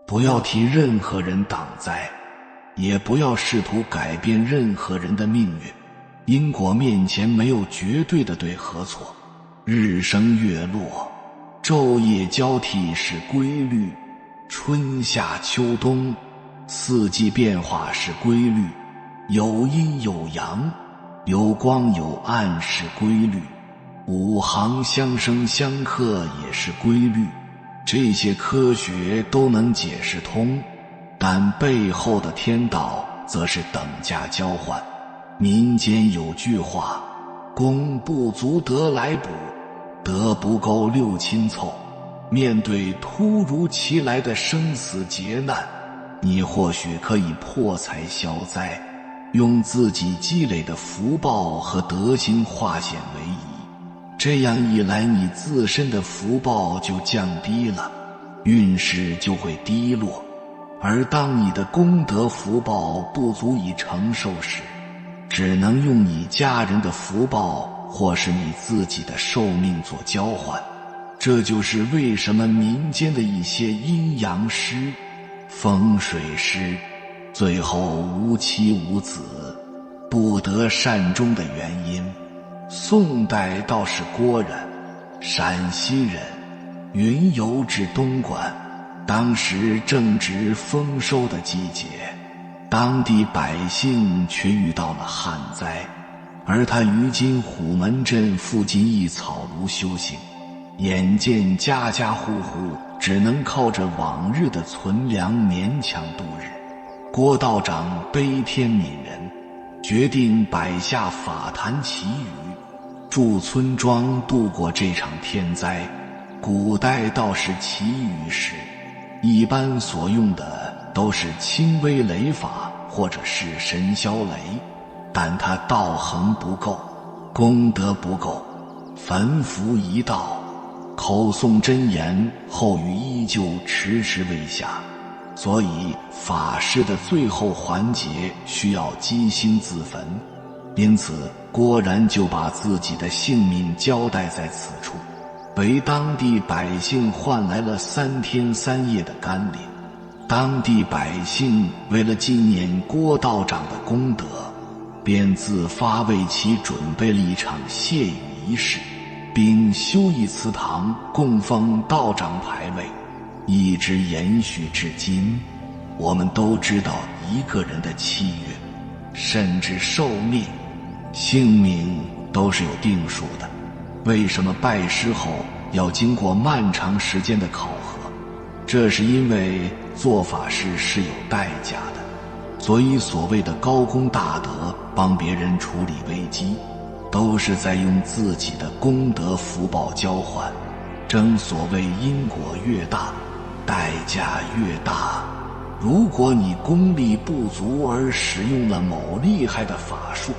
不要替任何人挡灾，也不要试图改变任何人的命运。因果面前没有绝对的对和错，日升月落，昼夜交替是规律，春夏秋冬，四季变化是规律，有阴有阳，有光有暗是规律，五行相生相克也是规律。这些科学都能解释通，但背后的天道则是等价交换。民间有句话，功不足德来补，德不够六亲凑。面对突如其来的生死劫难，你或许可以破财消灾，用自己积累的福报和德行化险为夷。这样一来，你自身的福报就降低了，运势就会低落。而当你的功德福报不足以承受时，只能用你家人的福报或是你自己的寿命做交换。这就是为什么民间的一些阴阳师、风水师最后无妻无子，不得善终的原因。宋代道士郭然，陕西人，云游至东莞，当时正值丰收的季节，当地百姓却遇到了旱灾，而他于今虎门镇附近一草庐修行，眼见家家户户只能靠着往日的存粮勉强度日。郭道长悲天悯人，决定摆下法坛祈雨，助村庄度过这场天灾。古代道士祈雨时，一般所用的都是轻微雷法或者是神霄雷，但他道行不够，功德不够，焚符一道，口诵真言，后语依旧迟迟未下，所以法事的最后环节需要鸡心自焚。因此郭然就把自己的性命交代在此处，为当地百姓换来了3天3夜的甘霖。当地百姓为了纪念郭道长的功德，便自发为其准备了一场谢雨仪式，并修一祠堂供奉道长牌位，一直延续至今。我们都知道一个人的契约，甚至寿命、性命都是有定数的。为什么拜师后要经过漫长时间的考核？这是因为做法事是有代价的，所以所谓的高功大德帮别人处理危机，都是在用自己的功德福报交换。正所谓因果越大，代价越大。如果你功力不足而使用了某厉害的法术，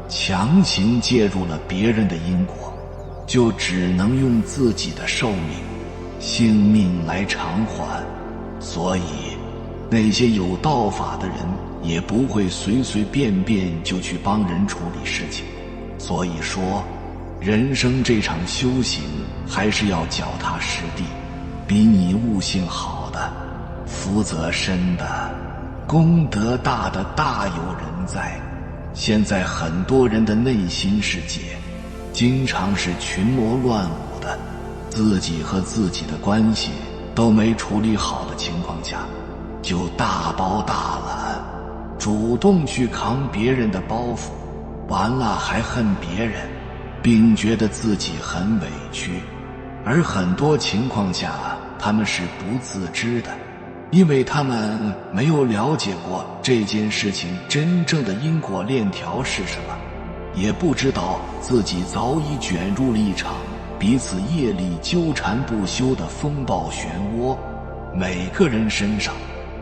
强行介入了别人的因果，就只能用自己的寿命、性命来偿还。所以那些有道法的人也不会随随便便就去帮人处理事情。所以说，人生这场修行还是要脚踏实地，比你悟性好的、福泽深的、功德大的大有人在。现在很多人的内心世界经常是群魔乱舞的，自己和自己的关系都没处理好的情况下，就大包大揽，主动去扛别人的包袱，完了还恨别人，并觉得自己很委屈。而很多情况下他们是不自知的，因为他们没有了解过这件事情真正的因果链条是什么，也不知道自己早已卷入了一场彼此业力纠缠不休的风暴漩涡。每个人身上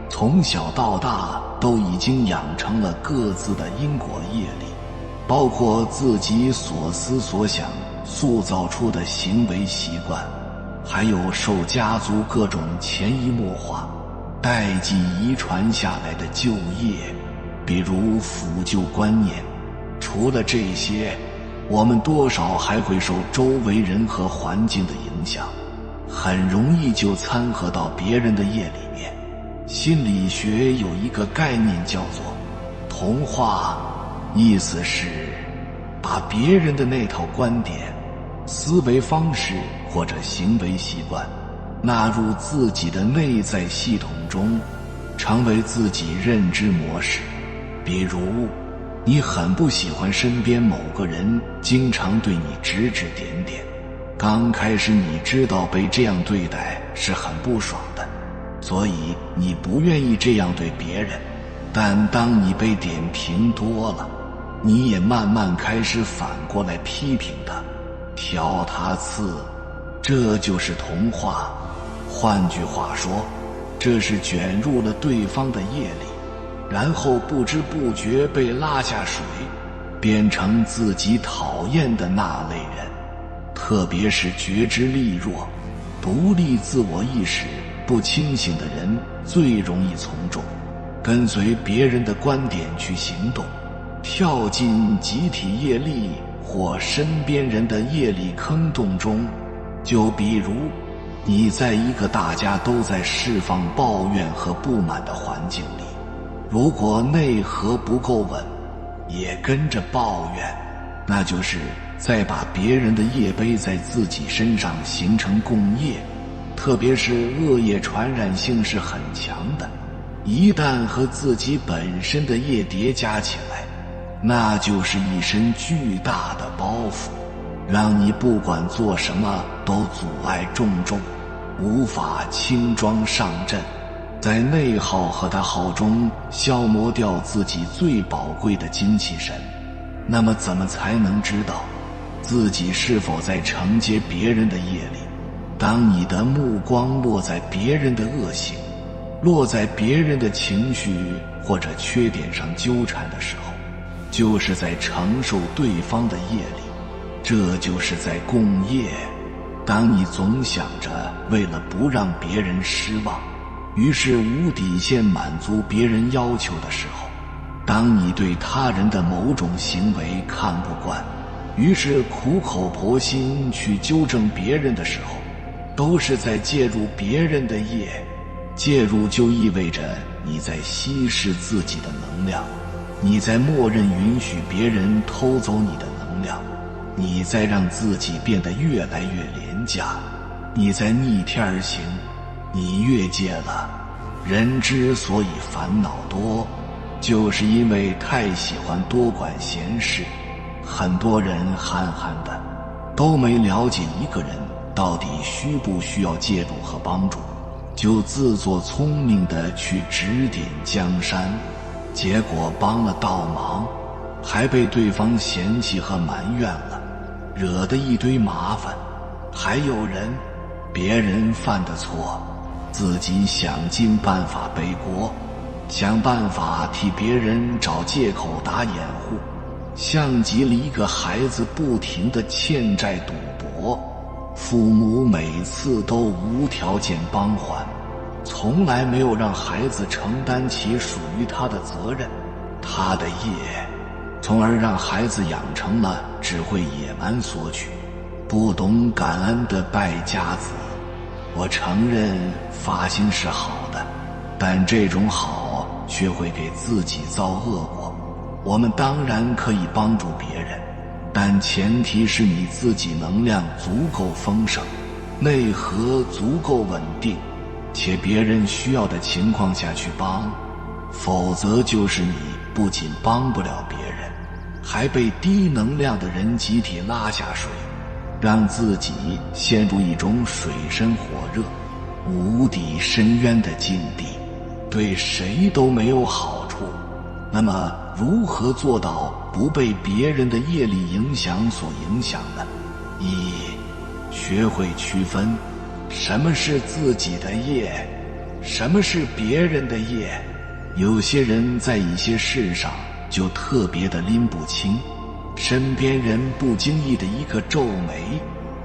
从小到大都已经养成了各自的因果业力，包括自己所思所想塑造出的行为习惯，还有受家族各种潜移默化、代际遗传下来的旧业，比如腐旧观念。除了这些，我们多少还会受周围人和环境的影响，很容易就掺和到别人的业里面。心理学有一个概念叫做同化，意思是把别人的那套观点、思维方式或者行为习惯纳入自己的内在系统中，成为自己认知模式。比如，你很不喜欢身边某个人经常对你指指点点，刚开始你知道被这样对待是很不爽的，所以你不愿意这样对别人。但当你被点评多了，你也慢慢开始反过来批评他，挑他刺，这就是同化。换句话说，这是卷入了对方的业力，然后不知不觉被拉下水，变成自己讨厌的那类人。特别是觉知力弱、独立自我意识不清醒的人，最容易从众，跟随别人的观点去行动，跳进集体业力或身边人的业力坑洞中。就比如你在一个大家都在释放抱怨和不满的环境里，如果内核不够稳，也跟着抱怨，那就是在把别人的业背在自己身上形成共业。特别是恶业传染性是很强的，一旦和自己本身的业叠加起来，那就是一身巨大的包袱，让你不管做什么都阻碍重重，无法轻装上阵，在内耗和大耗中消磨掉自己最宝贵的精气神。那么怎么才能知道自己是否在承接别人的业力？当你的目光落在别人的恶行，落在别人的情绪或者缺点上纠缠的时候，就是在承受对方的业力，这就是在共业。当你总想着为了不让别人失望，于是无底线满足别人要求的时候，当你对他人的某种行为看不惯，于是苦口婆心去纠正别人的时候，都是在介入别人的业。介入就意味着你在稀释自己的能量，你在默认允许别人偷走你的能量，你在让自己变得越来越廉价，你在逆天而行，你越界了。人之所以烦恼多，就是因为太喜欢多管闲事。很多人憨憨的，都没了解一个人到底需不需要介入和帮助，就自作聪明地去指点江山，结果帮了倒忙，还被对方嫌弃和埋怨了，惹得一堆麻烦。还有人，别人犯的错，自己想尽办法背锅，想办法替别人找借口打掩护，像极了一个孩子不停地欠债赌博，父母每次都无条件帮还，从来没有让孩子承担起属于他的责任，他的业，从而让孩子养成了只会野蛮索取、不懂感恩的败家子。我承认发心是好的，但这种好却会给自己造恶果。我们当然可以帮助别人，但前提是你自己能量足够丰盛，内核足够稳定，且别人需要的情况下去帮，否则就是你不仅帮不了别人，还被低能量的人集体拉下水，让自己陷入一种水深火热、无底深渊的境地，对谁都没有好处。那么如何做到不被别人的业力影响所影响呢？一，学会区分什么是自己的业，什么是别人的业。有些人在一些事上就特别的拎不清，身边人不经意的一个皱眉，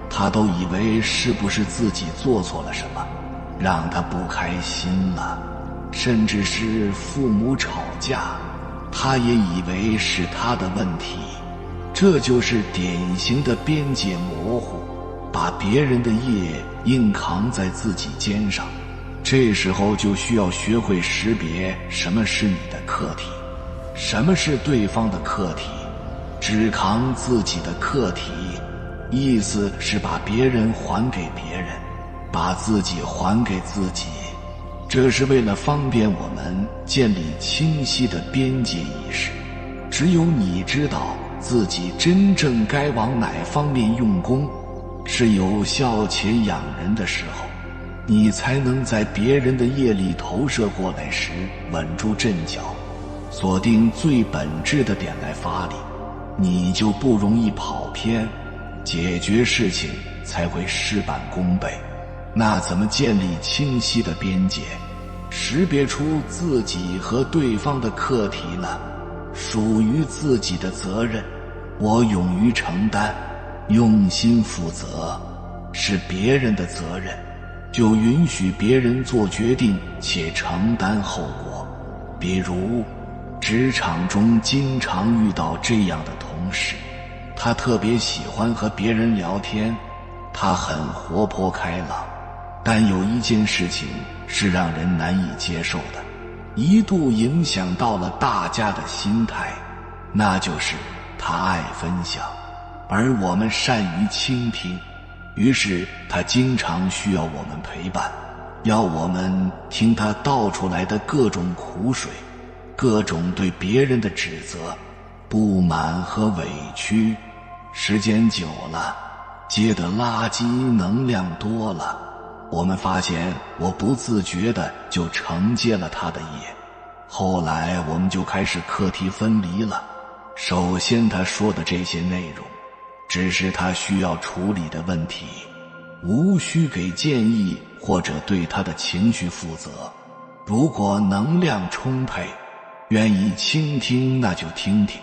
他都以为是不是自己做错了什么，让他不开心了。甚至是父母吵架，他也以为是他的问题。这就是典型的边界模糊，把别人的业硬扛在自己肩上，这时候就需要学会识别什么是你的课题，什么是对方的课题。只扛自己的课题，意思是把别人还给别人，把自己还给自己。这是为了方便我们建立清晰的边界意识。只有你知道自己真正该往哪方面用功，是有效且养人的时候，你才能在别人的业力投射过来时稳住阵脚，锁定最本质的点来发力，你就不容易跑偏，解决事情才会事半功倍。那怎么建立清晰的边界，识别出自己和对方的课题呢？属于自己的责任，我勇于承担，用心负责。是别人的责任，就允许别人做决定且承担后果。比如职场中经常遇到这样的同事，他特别喜欢和别人聊天，他很活泼开朗，但有一件事情是让人难以接受的，一度影响到了大家的心态，那就是他爱分享，而我们善于倾听。于是他经常需要我们陪伴，要我们听他道出来的各种苦水，各种对别人的指责、不满和委屈。时间久了，接的垃圾能量多了，我们发现我不自觉地就承接了他的业。后来我们就开始课题分离了。首先他说的这些内容只是他需要处理的问题，无需给建议或者对他的情绪负责。如果能量充沛，愿意倾听，那就听听；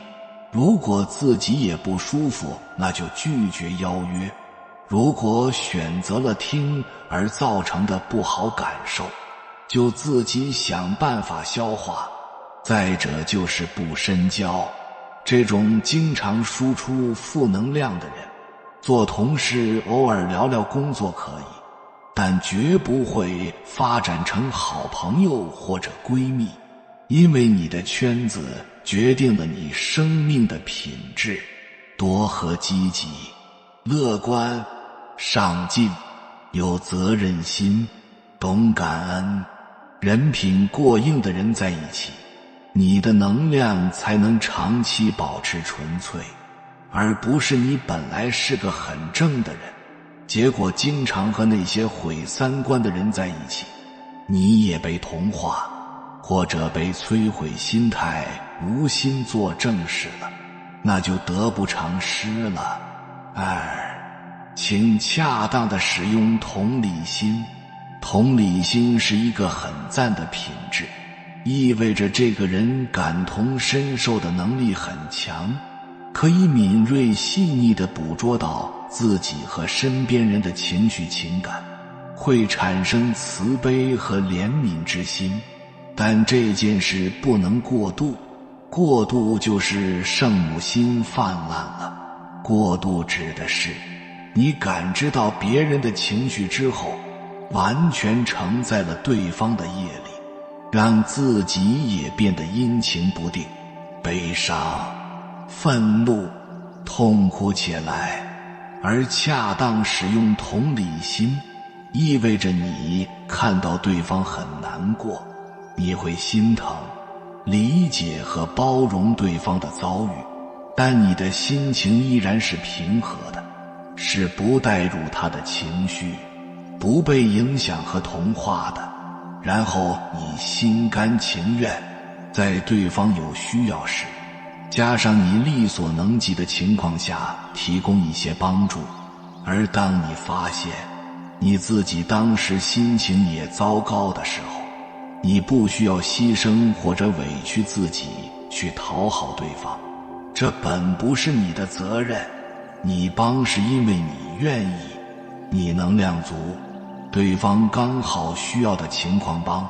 如果自己也不舒服，那就拒绝邀约。如果选择了听而造成的不好感受，就自己想办法消化。再者就是不深交，这种经常输出负能量的人，做同事偶尔聊聊工作可以，但绝不会发展成好朋友或者闺蜜，因为你的圈子决定了你生命的品质。多和积极、乐观、上进、有责任心、懂感恩、人品过硬的人在一起，你的能量才能长期保持纯粹，而不是你本来是个很正的人，结果经常和那些毁三观的人在一起，你也被同化，或者被摧毁心态，无心做正事了，那就得不偿失了。请恰当地使用同理心。同理心是一个很赞的品质，意味着这个人感同身受的能力很强，可以敏锐细腻地捕捉到自己和身边人的情绪情感，会产生慈悲和怜悯之心。但这件事不能过度，过度就是圣母心泛滥了。过度指的是你感知到别人的情绪之后，完全承载了对方的业力，让自己也变得阴晴不定，悲伤、愤怒、痛苦起来。而恰当使用同理心，意味着你看到对方很难过，你会心疼、理解和包容对方的遭遇，但你的心情依然是平和的，是不带入他的情绪，不被影响和同化的。然后你心甘情愿，在对方有需要时，加上你力所能及的情况下提供一些帮助。而当你发现你自己当时心情也糟糕的时候，你不需要牺牲或者委屈自己去讨好对方，这本不是你的责任。你帮是因为你愿意，你能量足，对方刚好需要的情况帮，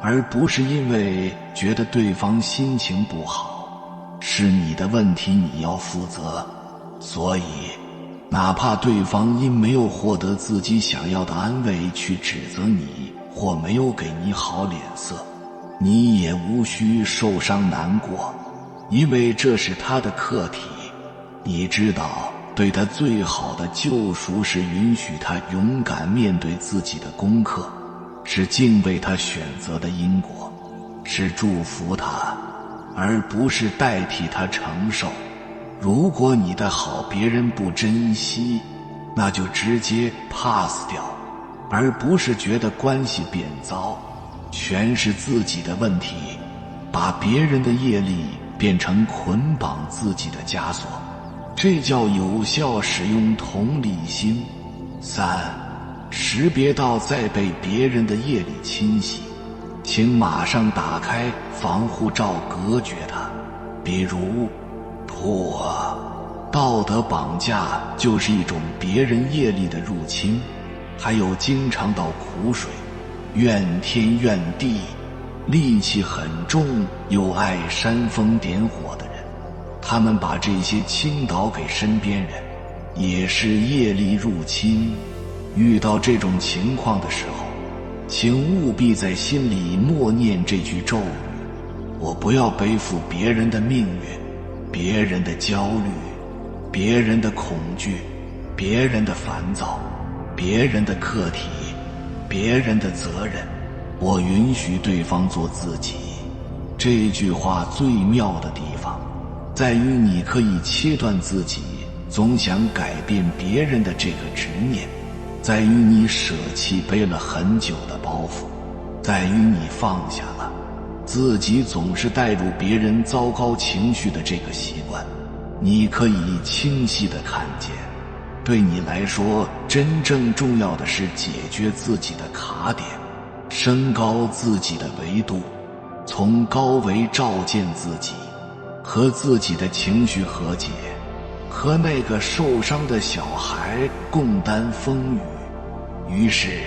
而不是因为觉得对方心情不好。是你的问题，你要负责。所以哪怕对方因没有获得自己想要的安慰去指责你或没有给你好脸色，你也无需受伤难过，因为这是他的课题。你知道，对他最好的救赎是允许他勇敢面对自己的功课，是敬畏他选择的因果，是祝福他，而不是代替他承受。如果你的好别人不珍惜，那就直接 pass 掉，而不是觉得关系变糟，全是自己的问题，把别人的业力变成捆绑自己的枷锁，这叫有效使用同理心。3、识别到在被别人的业力侵袭，请马上打开防护罩隔绝它，比如道德绑架就是一种别人业力的入侵，还有经常倒苦水、怨天怨地、戾气很重又爱煽风点火的人，他们把这些倾倒给身边人，也是业力入侵。遇到这种情况的时候，请务必在心里默念这句咒语：我不要背负别人的命运，别人的焦虑，别人的恐惧，别人的烦躁，别人的课题，别人的责任，我允许对方做自己。这句话最妙的地方在于，你可以切断自己总想改变别人的这个执念，在于你舍弃背了很久的包袱，在于你放下了自己总是带入别人糟糕情绪的这个习惯。你可以清晰地看见，对你来说真正重要的是解决自己的卡点，升高自己的维度，从高维照见自己，和自己的情绪和解，和那个受伤的小孩共担风雨。于是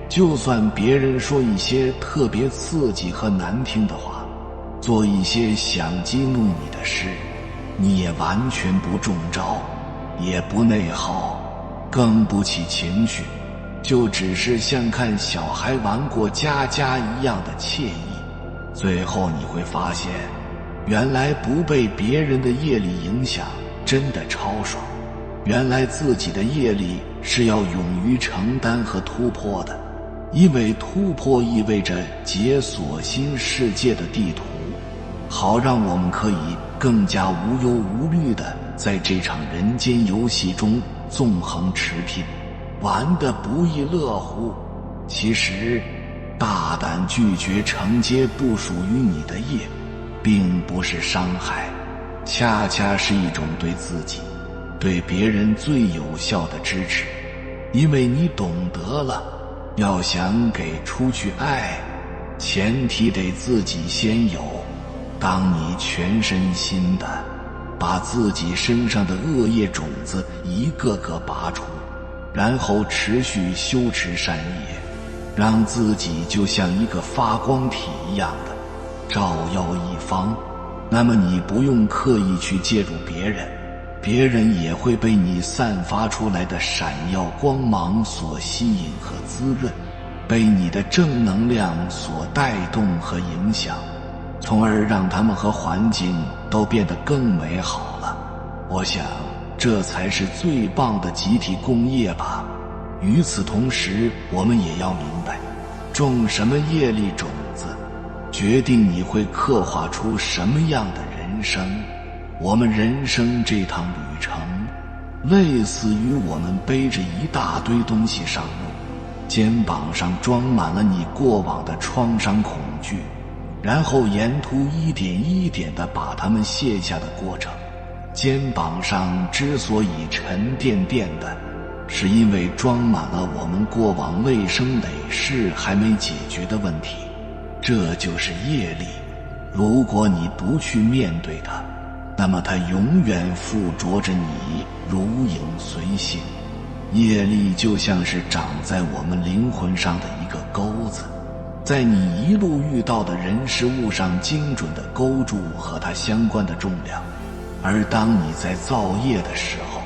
就算别人说一些特别刺激和难听的话，做一些想激怒你的事，你也完全不中招，也不内耗，更不起情绪，就只是像看小孩玩过家家一样的惬意。最后你会发现，原来不被别人的业力影响真的超爽，原来自己的业力是要勇于承担和突破的，因为突破意味着解锁新世界的地图，好让我们可以更加无忧无虑地在这场人间游戏中纵横驰骋，玩得不亦乐乎。其实大胆拒绝承接不属于你的业，并不是伤害，恰恰是一种对自己对别人最有效的支持。因为你懂得了，要想给出去爱，前提得自己先有。当你全身心的把自己身上的恶业种子一个个拔除，然后持续修持善业，让自己就像一个发光体一样的照耀一方，那么你不用刻意去介入别人，别人也会被你散发出来的闪耀光芒所吸引和滋润，被你的正能量所带动和影响，从而让他们和环境都变得更美好了。我想这才是最棒的集体共业吧。与此同时，我们也要明白，种什么业力种子，决定你会刻画出什么样的人生。我们人生这趟旅程，类似于我们背着一大堆东西上路，肩膀上装满了你过往的创伤恐惧，然后沿途一点一点地把它们卸下的过程。肩膀上之所以沉甸甸的，是因为装满了我们过往累生累世还没解决的问题，这就是业力。如果你不去面对它，那么它永远附着着你，如影随形。业力就像是长在我们灵魂上的一个钩子，在你一路遇到的人事物上精准地勾住和它相关的重量。而当你在造业的时候，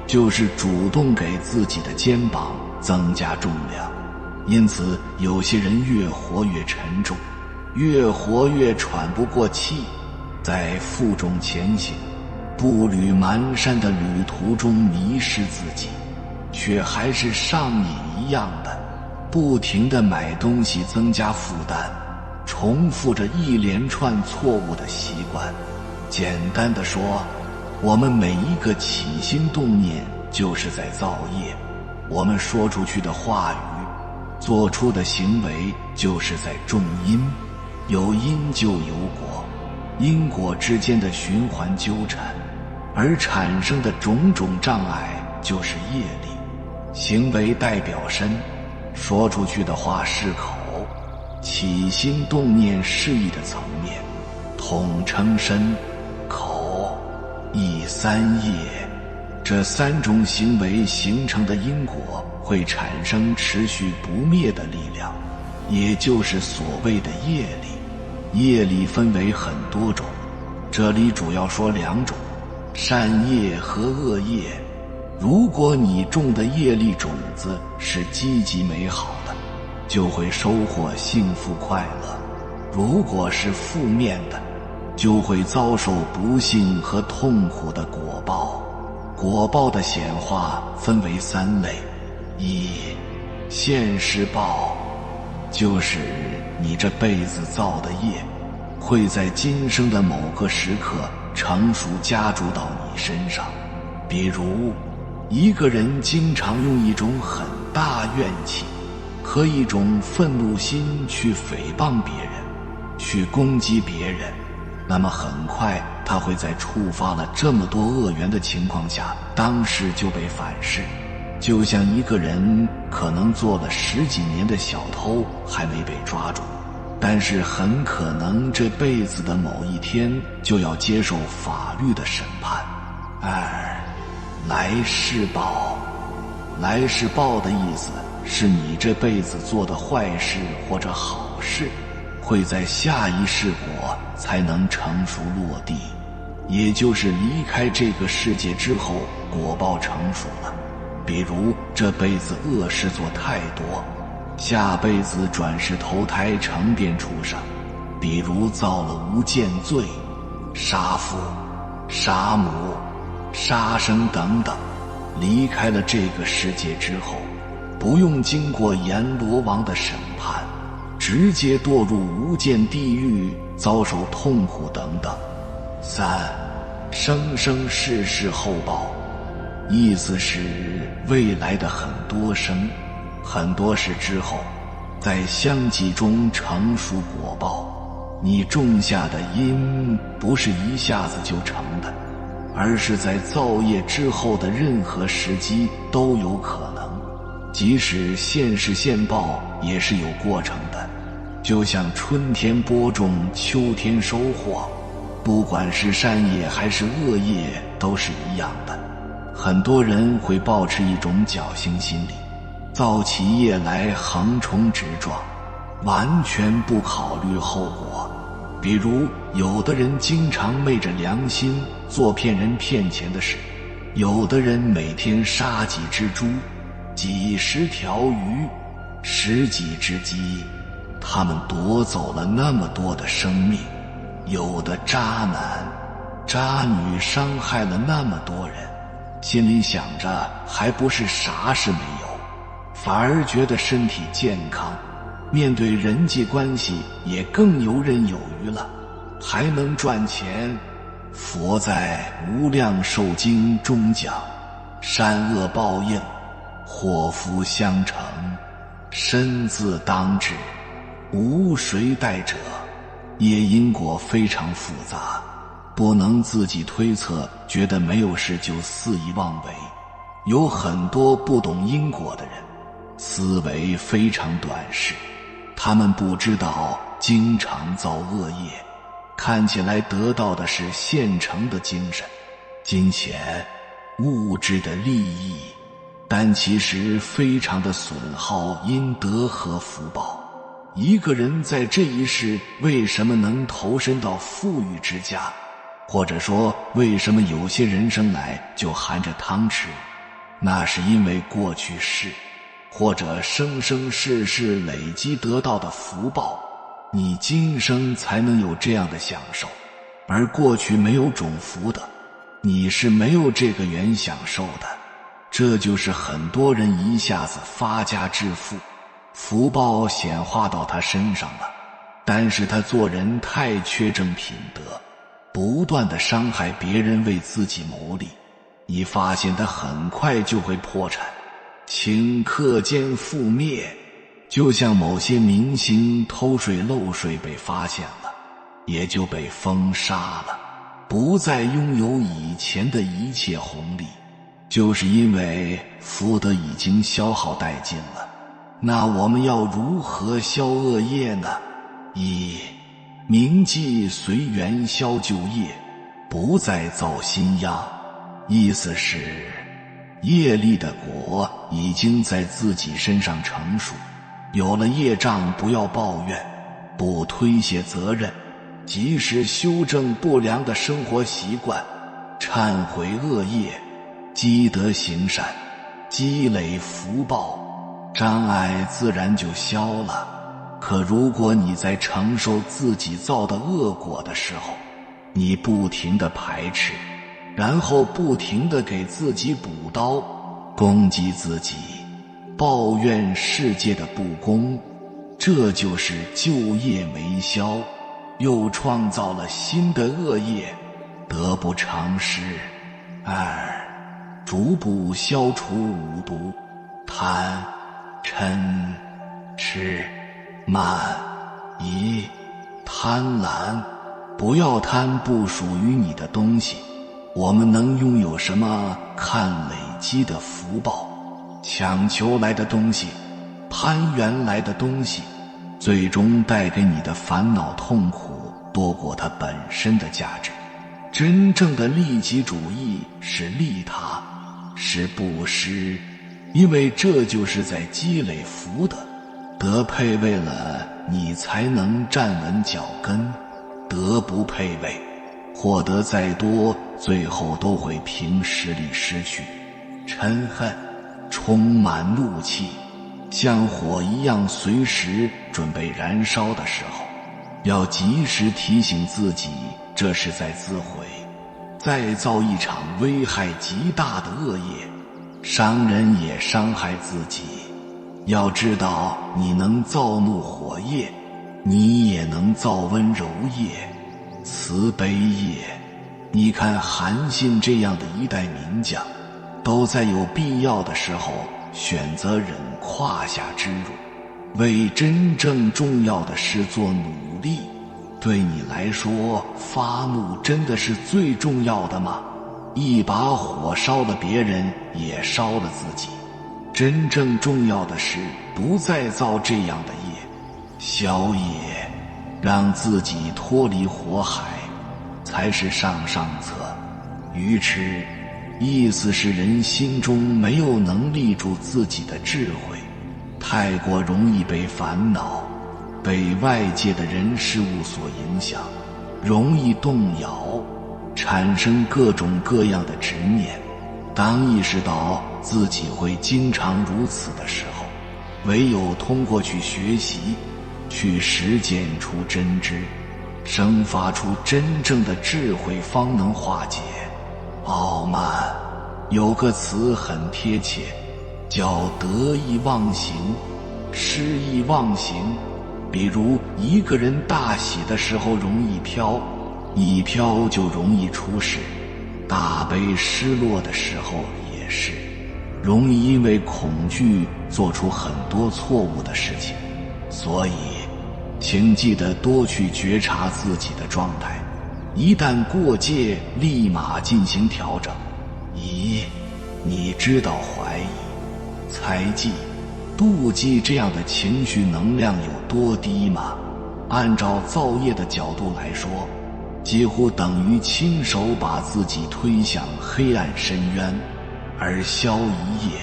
就是主动给自己的肩膀增加重量，因此有些人越活越沉重，越活越喘不过气，在负重前行，步履蹒跚的旅途中迷失自己，却还是上瘾一样的不停地买东西增加负担，重复着一连串错误的习惯。简单的说，我们每一个起心动念就是在造业，我们说出去的话语，做出的行为就是在种因，有因就有果，因果之间的循环纠缠，而产生的种种障碍就是业力。行为代表身，说出去的话是口，起心动念示意的层面，统称身、口、意三业。这三种行为形成的因果会产生持续不灭的力量，也就是所谓的业力。业力分为很多种，这里主要说两种，善业和恶业。如果你种的业力种子是积极美好的，就会收获幸福快乐；如果是负面的，就会遭受不幸和痛苦的果报。果报的显化分为三类：一、现世报，就是你这辈子造的业，会在今生的某个时刻成熟加注到你身上。比如一个人经常用一种很大怨气和一种愤怒心去诽谤别人，去攻击别人，那么很快他会在触发了这么多恶缘的情况下，当时就被反噬。就像一个人可能做了10几年的小偷还没被抓住，但是很可能这辈子的某一天就要接受法律的审判。二、来世报。来世报的意思是你这辈子做的坏事或者好事，会在下一世果才能成熟落地，也就是离开这个世界之后果报成熟了。比如这辈子恶事做太多，下辈子转世投胎成变畜生，比如造了无间罪，杀父、杀母、杀生等等，离开了这个世界之后，不用经过阎罗王的审判，直接堕入无间地狱，遭受痛苦等等。三、生生世世后报，意思是未来的很多生、很多世之后，在相继中成熟果报。你种下的因不是一下子就成的，而是在造业之后的任何时机都有可能。即使现世现报也是有过程的，就像春天播种，秋天收获，不管是善业还是恶业都是一样的。很多人会抱持一种侥幸心理，造起业来横冲直撞，完全不考虑后果。比如有的人经常昧着良心做骗人骗钱的事，有的人每天杀几只猪、几十条鱼、10几只鸡，他们夺走了那么多的生命。有的渣男、渣女伤害了那么多人，心里想着还不是啥事没有，反而觉得身体健康，面对人际关系也更游刃有余了，还能赚钱。佛在《无量寿经》中讲，善恶报应，祸福相承，身自当之，无谁代者。业因果非常复杂，不能自己推测，觉得没有事就肆意妄为。有很多不懂因果的人，思维非常短视，他们不知道经常造恶业，看起来得到的是现成的精神、金钱、物质的利益，但其实非常的损耗阴德和福报。一个人在这一世为什么能投身到富裕之家，或者说为什么有些人生来就含着汤匙，那是因为过去世或者生生世世累积得到的福报，你今生才能有这样的享受。而过去没有种福的，你是没有这个缘享受的。这就是很多人一下子发家致富，福报显化到他身上了，但是他做人太缺正品德，不断地伤害别人为自己谋利，你发现他很快就会破产，顷刻间覆灭。就像某些明星偷税漏税被发现了，也就被封杀了，不再拥有以前的一切红利，就是因为福德已经消耗殆尽了。那我们要如何消恶业呢？一，铭记随缘消旧业，不再造新殃。意思是业力的果已经在自己身上成熟，有了业障不要抱怨，不推卸责任，及时修正不良的生活习惯，忏悔恶业，积德行善，积累福报，障碍自然就消了。可如果你在承受自己造的恶果的时候，你不停地排斥，然后不停地给自己补刀，攻击自己，抱怨世界的不公，这就是旧业没消，又创造了新的恶业，得不偿失。二，逐步消除五毒：贪、嗔、痴、慢、疑、贪婪。不要贪不属于你的东西。我们能拥有什么？看累积的福报。强求来的东西，攀缘来的东西，最终带给你的烦恼痛苦多过它本身的价值。真正的利己主义是利他，是布施，因为这就是在积累福德。德配位了，你才能站稳脚跟；德不配位，获得再多，最后都会凭实力失去。嗔恨充满怒气，像火一样随时准备燃烧的时候，要及时提醒自己，这是在自毁，再造一场危害极大的恶业，伤人也伤害自己。要知道，你能造怒火业，你也能造温柔业、慈悲业。你看韩信这样的一代名将，都在有必要的时候选择忍胯下之辱，为真正重要的事做努力。对你来说，发怒真的是最重要的吗？一把火烧了别人，也烧了自己。真正重要的是不再造这样的业，消业，让自己脱离火海，才是上策。愚痴，意思是人心中没有能立住自己的智慧，太过容易被烦恼、被外界的人事物所影响，容易动摇，产生各种各样的执念。当意识到自己会经常如此的时候，唯有通过去学习，去实践出真知，生发出真正的智慧，方能化解。傲慢有个词很贴切，叫得意忘形、失意忘形。比如一个人大喜的时候容易飘，一飘就容易出事；大悲失落的时候也是，容易因为恐惧做出很多错误的事情。所以请记得多去觉察自己的状态，一旦过界，立马进行调整。咦，你知道怀疑、猜忌、妒忌这样的情绪能量有多低吗？按照造业的角度来说，几乎等于亲手把自己推向黑暗深渊。而消疑业，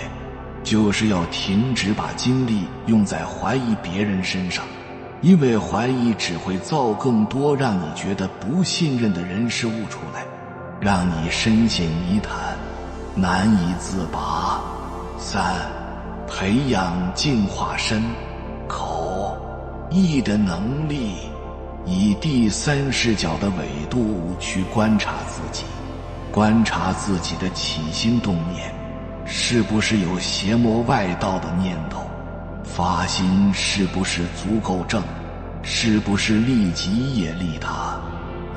就是要停止把精力用在怀疑别人身上，因为怀疑只会造更多让你觉得不信任的人事物出来，让你深陷泥潭，难以自拔。三，培养净化身、口、意的能力，以第三视角的维度去观察自己，观察自己的起心动念，是不是有邪魔外道的念头，发心是不是足够正，是不是利己也利他。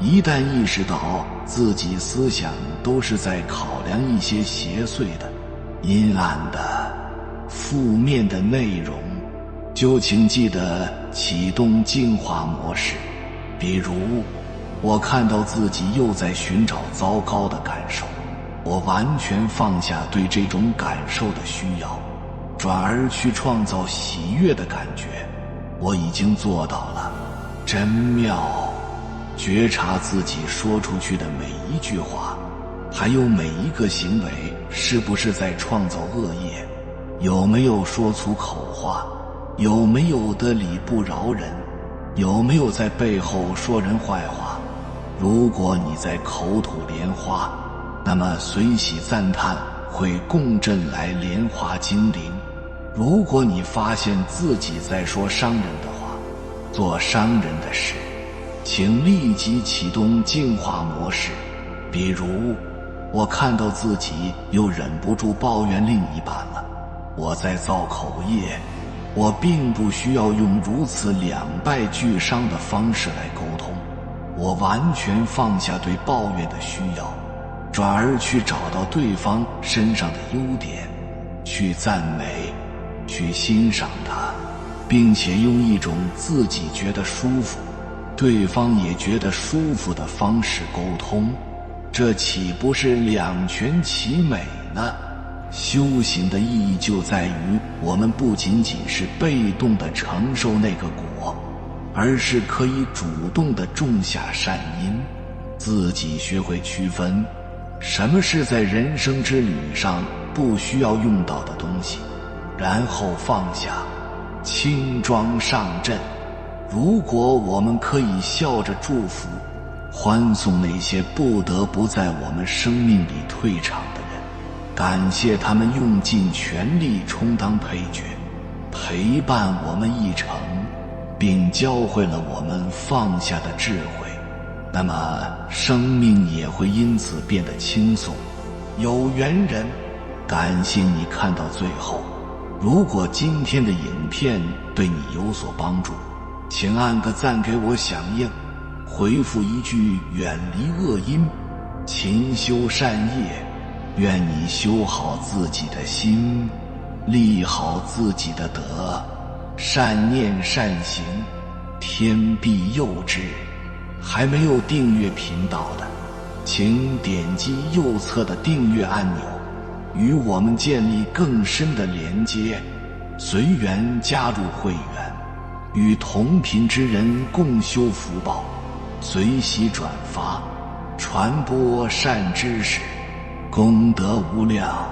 一旦意识到自己思想都是在考量一些邪祟的、阴暗的、负面的内容，就请记得启动净化模式。比如我看到自己又在寻找糟糕的感受，我完全放下对这种感受的需要，转而去创造喜悦的感觉。我已经做到了，真妙。觉察自己说出去的每一句话，还有每一个行为，是不是在创造恶业？有没有说粗口话？有没有得理不饶人？有没有在背后说人坏话？如果你在口吐莲花，那么随喜赞叹会共振来莲花精灵。如果你发现自己在说伤人的话，做伤人的事，请立即启动净化模式。比如我看到自己又忍不住抱怨另一半了，我在造口业，我并不需要用如此两败俱伤的方式来沟通，我完全放下对抱怨的需要，转而去找到对方身上的优点，去赞美，去欣赏他，并且用一种自己觉得舒服，对方也觉得舒服的方式沟通，这岂不是两全其美呢？修行的意义就在于，我们不仅仅是被动地承受那个果，而是可以主动地种下善因，自己学会区分什么是在人生之旅上不需要用到的东西，然后放下，轻装上阵。如果我们可以笑着祝福、欢送那些不得不在我们生命里退场的人，感谢他们用尽全力充当配角，陪伴我们一程，并教会了我们放下的智慧，那么生命也会因此变得轻松。有缘人，感谢你看到最后。如果今天的影片对你有所帮助，请按个赞给我响应，回复一句远离恶因，勤修善业。愿你修好自己的心，立好自己的德，善念善行，天必佑之。还没有订阅频道的，请点击右侧的订阅按钮，与我们建立更深的连接，随缘加入会员，与同频之人共修福报，随喜转发，传播善知识，功德无量。